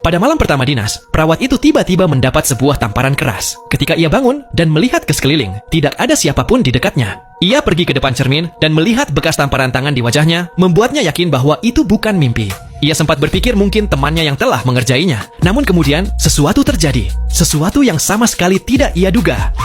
Pada malam pertama dinas, perawat itu tiba-tiba mendapat sebuah tamparan keras. Ketika ia bangun dan melihat ke sekeliling, tidak ada siapapun di dekatnya. Ia pergi ke depan cermin dan melihat bekas tamparan tangan di wajahnya, membuatnya yakin bahwa itu bukan mimpi. Ia sempat berpikir mungkin temannya yang telah mengerjainya. Namun kemudian, sesuatu terjadi. Sesuatu yang sama sekali tidak ia duga.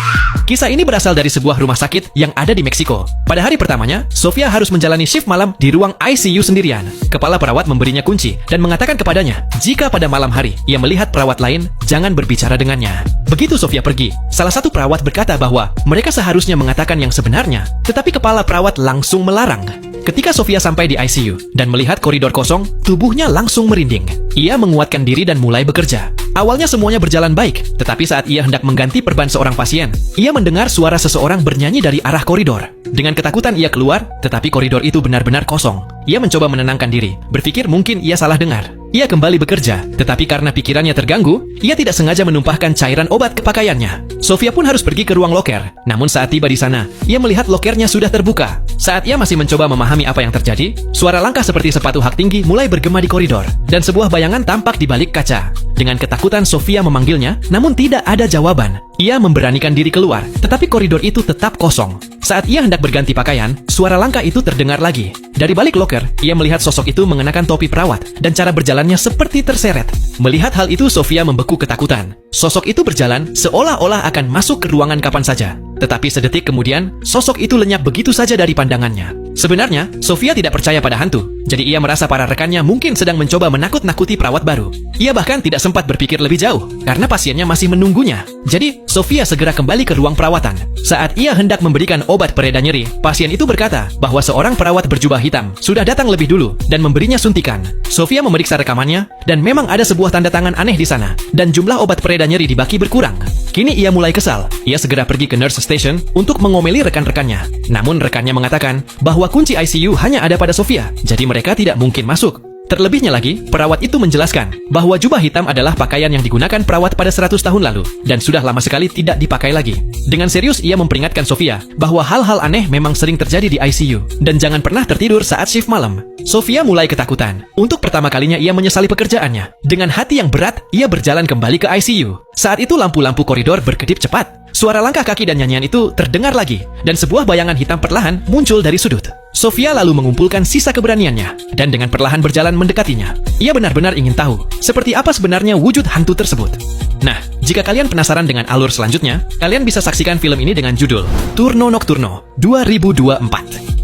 Kisah ini berasal dari sebuah rumah sakit yang ada di Meksiko. Pada hari pertamanya, Sofia harus menjalani shift malam di ruang ICU sendirian. Kepala perawat memberinya kunci dan mengatakan kepadanya, jika pada malam hari ia melihat perawat lain, jangan berbicara dengannya. Begitu Sofia pergi, salah satu perawat berkata bahwa mereka seharusnya mengatakan yang sebenarnya, tetapi kepala perawat langsung melarang. Ketika Sofia sampai di ICU dan melihat koridor kosong, tubuhnya langsung merinding. Ia menguatkan diri dan mulai bekerja. Awalnya semuanya berjalan baik, tetapi saat ia hendak mengganti perban seorang pasien, ia mendengar suara seseorang bernyanyi dari arah koridor. Dengan ketakutan ia keluar, tetapi koridor itu benar-benar kosong. Ia mencoba menenangkan diri, berpikir mungkin ia salah dengar. Ia kembali bekerja, tetapi karena pikirannya terganggu, ia tidak sengaja menumpahkan cairan obat ke pakaiannya. Sofia pun harus pergi ke ruang loker. Namun saat tiba di sana, ia melihat lokernya sudah terbuka. Saat ia masih mencoba memahami apa yang terjadi, suara langkah seperti sepatu hak tinggi mulai bergema di koridor, dan sebuah bayangan tampak di balik kaca. Dengan ketakutan Sofia memanggilnya, namun tidak ada jawaban. Ia memberanikan diri keluar, tetapi koridor itu tetap kosong. Saat ia hendak berganti pakaian, suara langkah itu terdengar lagi. Dari balik loker, ia melihat sosok itu mengenakan topi perawat, dan cara berjalannya seperti terseret. Melihat hal itu, Sofia membeku ketakutan. Sosok itu berjalan seolah-olah akan masuk ke ruangan kapan saja. Tetapi sedetik kemudian, sosok itu lenyap begitu saja dari pandangannya. Sebenarnya, Sofia tidak percaya pada hantu. Jadi ia merasa para rekannya mungkin sedang mencoba menakut-nakuti perawat baru. Ia bahkan tidak sempat berpikir lebih jauh, karena pasiennya masih menunggunya. Jadi, Sofia segera kembali ke ruang perawatan. Saat ia hendak memberikan obat pereda nyeri, pasien itu berkata bahwa seorang perawat berjubah hitam sudah datang lebih dulu dan memberinya suntikan. Sofia memeriksa rekamannya, dan memang ada sebuah tanda tangan aneh di sana, dan jumlah obat pereda nyeri di baki berkurang. Kini ia mulai kesal. Ia segera pergi ke nurse station untuk mengomeli rekan-rekannya. Namun rekannya mengatakan bahwa kunci ICU hanya ada pada Sofia, jadi mereka tidak mungkin masuk. Terlebihnya lagi, perawat itu menjelaskan bahwa jubah hitam adalah pakaian yang digunakan perawat pada 100 tahun lalu dan sudah lama sekali tidak dipakai lagi. Dengan serius ia memperingatkan Sofia bahwa hal-hal aneh memang sering terjadi di ICU dan jangan pernah tertidur saat shift malam. Sofia mulai ketakutan. Untuk pertama kalinya ia menyesali pekerjaannya. Dengan hati yang berat, ia berjalan kembali ke ICU. Saat itu lampu-lampu koridor berkedip cepat. Suara langkah kaki dan nyanyian itu terdengar lagi, dan sebuah bayangan hitam perlahan muncul dari sudut. Sofia lalu mengumpulkan sisa keberaniannya, dan dengan perlahan berjalan mendekatinya. Ia benar-benar ingin tahu, seperti apa sebenarnya wujud hantu tersebut. Nah, jika kalian penasaran dengan alur selanjutnya, kalian bisa saksikan film ini dengan judul Turno Nocturno 2024.